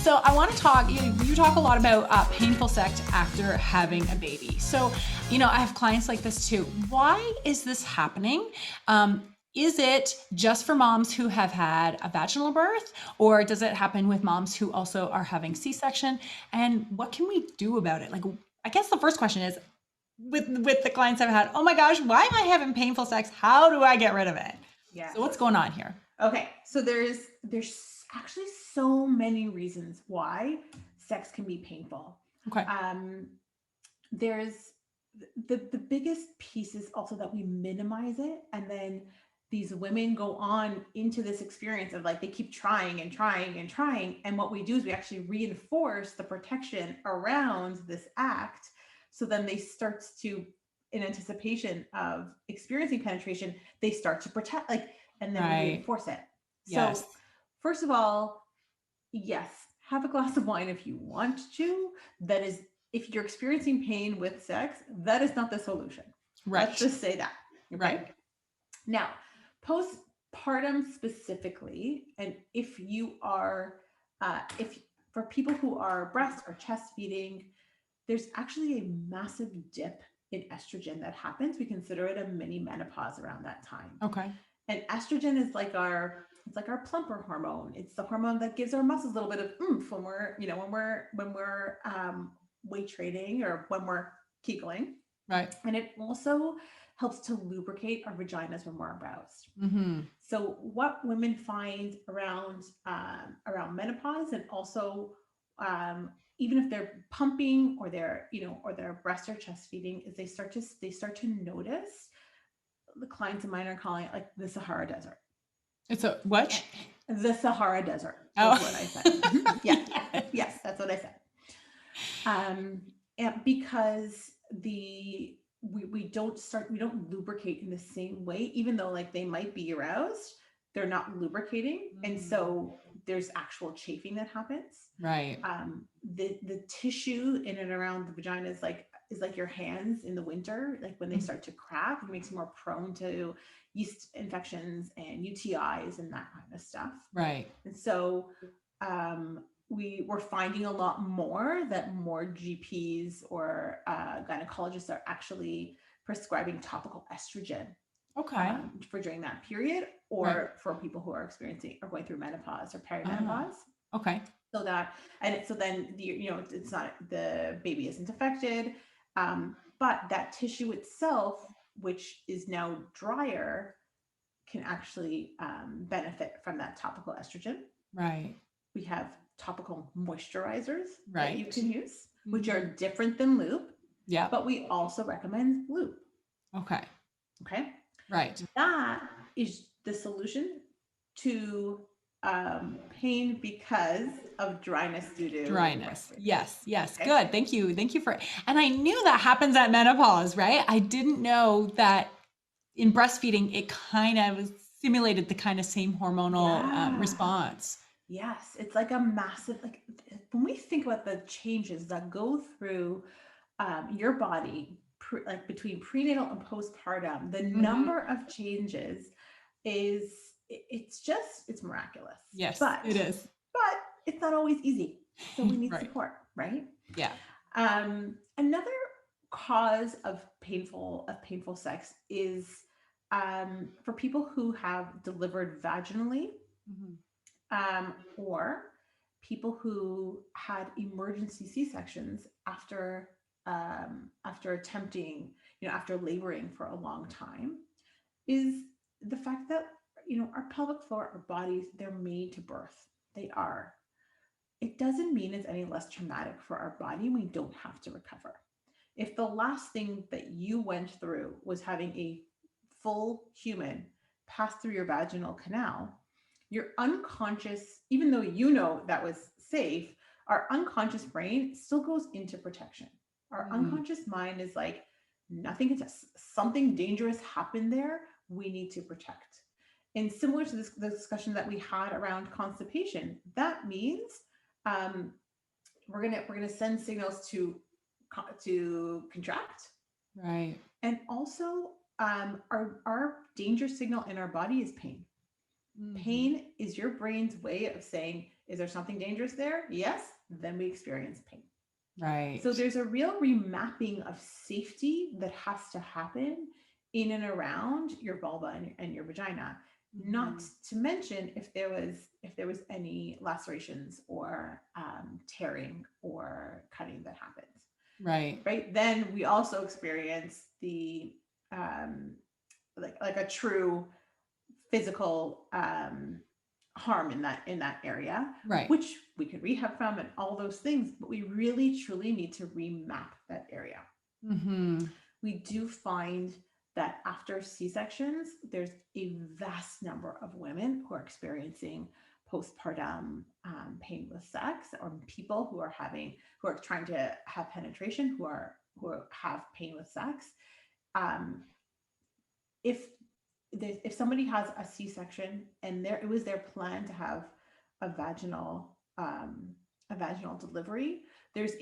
So I want to talk, you talk a lot about painful sex after having a baby. So, I have clients like this too. Why is this happening? Is it just for moms who have had a vaginal birth, or does it happen with moms who also are having C-section? And what can we do about it? Like, I guess the first question is, with the clients I've had, oh my gosh, why am I having painful sex? How do I get rid of it? Yeah. So what's going on here? Okay. So there's actually so many reasons why sex can be painful. Okay. There's the biggest piece is also that we minimize it, and then these women go on into this experience of like they keep trying and trying and trying, and what we do is we actually reinforce the protection around this act. So then they start to, in anticipation of experiencing penetration, they start to protect, like, and then we Right. reinforce it. Yes. So first of all, yes, have a glass of wine if you want to. That is, if you're experiencing pain with sex, that is not the solution. Right. Let's just say that. Okay? Right. Now, postpartum specifically, and if you are, if for people who are breast or chest feeding, there's actually a massive dip in estrogen that happens. We consider it a mini menopause around that time. Okay. And estrogen is like it's like our plumper hormone. It's the hormone that gives our muscles a little bit of oomph when we're, when we're weight training or when we're kegeling. Right. And it also helps to lubricate our vaginas when we're aroused. Mm-hmm. So what women find around menopause, and also even if they're pumping or they're, or their breast or chest feeding, is they start to notice, the clients of mine are calling it like the Sahara Desert. It's a what? The Sahara Desert is Oh. what I said. Yeah. Yes, that's what I said. And because we don't lubricate in the same way, even though like they might be aroused, they're not lubricating. And so there's actual chafing that happens. Right. The tissue in and around the vagina is like your hands in the winter, like when they start to crack, it makes you more prone to yeast infections and UTIs and that kind of stuff. Right. And so we're finding a lot more that more GPs or gynecologists are actually prescribing topical estrogen. Okay. For during that period, or for people who are experiencing or going through menopause or perimenopause. Okay. So that, so then it's not, the baby isn't affected, but that tissue itself, which is now drier, can actually benefit from that topical estrogen. Right. We have topical moisturizers Right. that you can use, which are different than lube. Yeah. But we also recommend lube. Okay. Okay. Right. That is the solution to pain because of dryness due to dryness. Yes. Okay. Good. Thank you. And I knew that happens at menopause, right? I didn't know that in breastfeeding, it kind of simulated the kind of same hormonal response. Yes. It's like a massive, like when we think about the changes that go through your body, like between prenatal and postpartum, the number of changes it's miraculous. Yes, but it is. But it's not always easy. So we need Right. support, right? Yeah. Another cause of painful sex is for people who have delivered vaginally, or people who had emergency C-sections after attempting, after laboring for a long time, is the fact that, our pelvic floor, our bodies, they're made to birth. They are. It doesn't mean it's any less traumatic for our body. We don't have to recover. If the last thing that you went through was having a full human pass through your vaginal canal, your unconscious, even though that was safe, our unconscious brain still goes into protection. Our unconscious mind is like, something dangerous happened there. We need to protect. And similar to the discussion that we had around constipation, that means we're gonna send signals to contract, right? And also, our danger signal in our body is pain. Pain is your brain's way of saying Is there something dangerous there? Yes. Then we experience pain. Right. So there's a real remapping of safety that has to happen in and around your vulva and your vagina. Not Mhm. to mention if there was any lacerations or tearing or cutting that happens, Right. right? Then we also experience the um, like a true physical harm in that area, Right. which we could rehab from and all those things, but we really truly need to remap that area. Mm-hmm. We do find that after C-sections, there's a vast number of women who are experiencing postpartum pain with sex, or people who are trying to have penetration who have pain with sex. Um, if if somebody has a C-section and it was their plan to have a vaginal um, a vaginal delivery, there's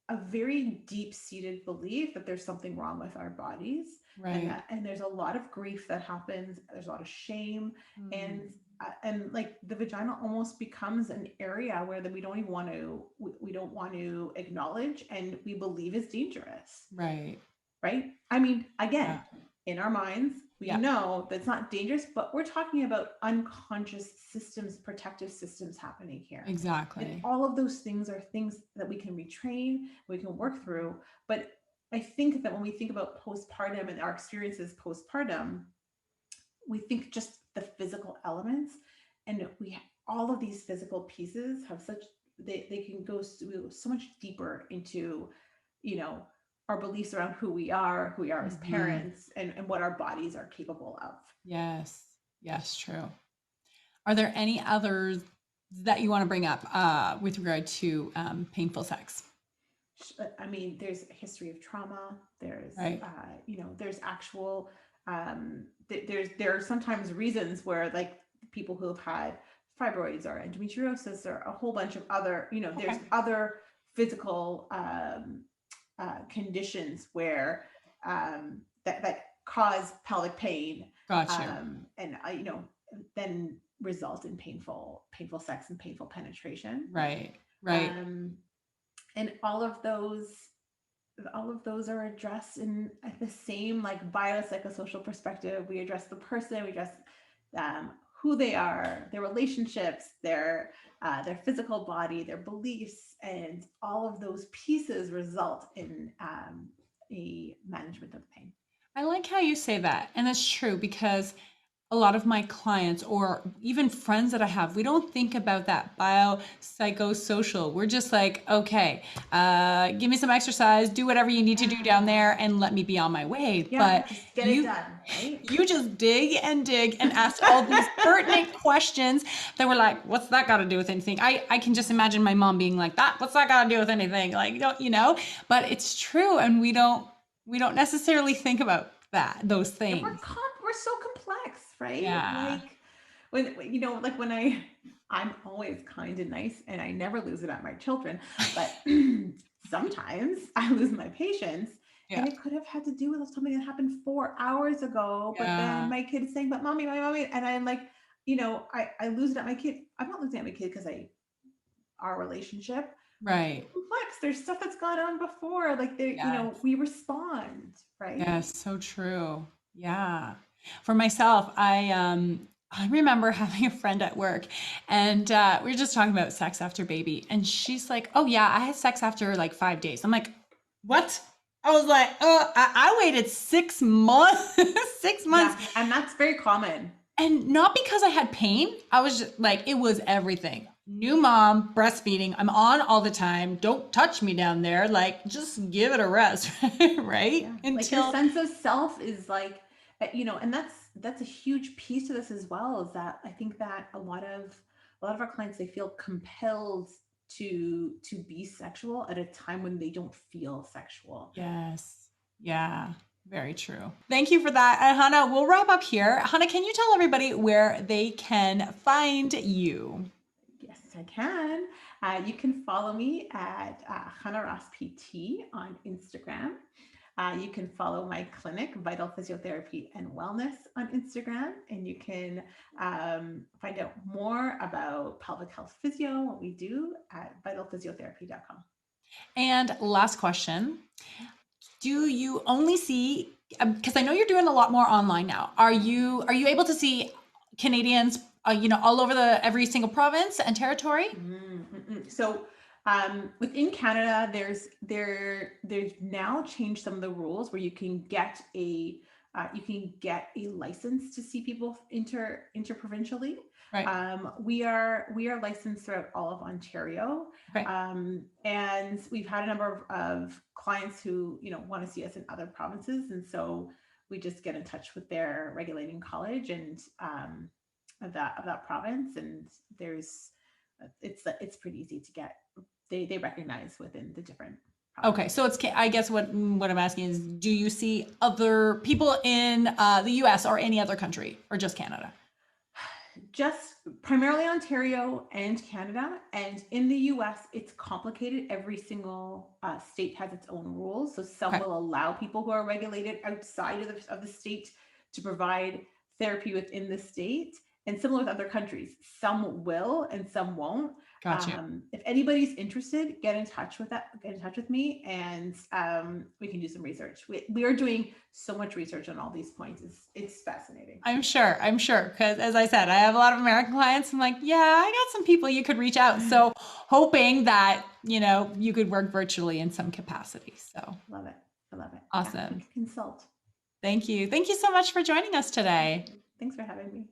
a very deep-seated belief that there's something wrong with our bodies, Right. and there's a lot of grief that happens. There's a lot of shame, Mm. and like the vagina almost becomes an area where that we don't want to acknowledge, and we believe is dangerous, Right. right? I mean, again, Yeah. in our minds, we Yeah. know that's not dangerous, but we're talking about unconscious systems, protective systems happening here. And Exactly. all of those things are things that we can retrain, we can work Mhm. through. But I think that when we think about postpartum and our experiences postpartum, we think just the physical elements, and all of these physical pieces have they can go so much deeper into, you know, our beliefs around who we are as Mhm. parents, and what our bodies are capable of. Yes. Yes, true. Are there any others that you want to bring up with regard to painful sex? I mean, there's a history of trauma. Right. There's actual there are sometimes reasons where, like, people who have had fibroids or endometriosis or a whole bunch of other, there's Okay. other physical conditions where that cause pelvic pain, Got you. and then result in painful sex and painful penetration. Right. Right. Um, and all of those are addressed in at the same, like, biopsychosocial perspective. We address the person, we address who they are, their relationships, their physical body, their beliefs, and all of those pieces result in a management of pain. I like how you say that. And it's true because a lot of my clients or even friends that I have, we don't think about that biopsychosocial. We're just like, okay, give me some exercise, do whatever you need to do down Yeah. there, and let me be on my way. Yeah, But just get it you, done, right? you just dig and ask all these pertinent questions that were like, what's that got to do with anything? I can just imagine my mom being like that. What's that got to do with anything? Like, don't you know? But it's true, and we don't necessarily think about those Yeah, things. we're so complex, right? Yeah. Like, like when I'm always kind and nice, and I never lose it at my children, but sometimes I lose my patience, Yeah. and it could have had to do with something that happened 4 hours ago. But then Yeah. my kid is saying, "But mommy, my mommy," and I'm like, I lose it at my kid. I'm not losing it at my kid because our relationship Right. complex. There's stuff that's gone on before. Like, Yes. we respond, right? Yes. So true. Yeah. For myself, I remember having a friend at work, and we were just talking about sex after baby, and she's like, "Oh yeah, I had sex after like 5 days." I'm like, "What?" I was like, "Oh, I waited 6 months, 6 months." Yeah, and that's very common. And not because I had pain. I was just like, it was everything. New mom, breastfeeding. I'm on all the time. Don't touch me down there. Like, just give it a rest, right? Yeah, like your Until, sense of self is like, and that's a huge piece to this as well. Is that I think that a lot of our clients, they feel compelled to be sexual at a time when they don't feel sexual. yes. Yeah, very true. Thank you for that. And Hannah, we'll wrap up here. Hannah, can you tell everybody where they can find you? Yes, I can. You can follow me at Hannah Ross PT on Instagram. You can follow my clinic, Vital Physiotherapy and Wellness, on Instagram, and you can find out more about pelvic health physio, what we do, at vitalphysiotherapy.com. And last question, do you only see, because I know you're doing a lot more online now, are you able to see Canadians, all over every single province and territory? So within Canada, there's now changed some of the rules where you can get a license to see people interprovincially. Right. We are licensed throughout all of Ontario, Okay. and we've had a number of clients who want to see us in other provinces, and so we just get in touch with their regulating college and of that province, and it's pretty easy to get. They recognize within the different provinces. Okay, so I guess what I'm asking is, do you see other people in the US or any other country, or just Canada? Just primarily Ontario and Canada. And in the US, it's complicated. Every single state has its own rules. So some will allow people who are regulated outside of the state to provide therapy within the state. And similar with other countries, some will and some won't. Gotcha. If anybody's interested, get in touch with me, and we can do some research. We are doing so much research on all these points. It's fascinating. I'm sure, because as I said, I have a lot of American clients. I'm like, yeah, I got some people you could reach out. So hoping that, you could work virtually in some capacity. So Love it. I love it. Awesome. Yeah, we can consult. Thank you. Thank you so much for joining us today. Thanks for having me.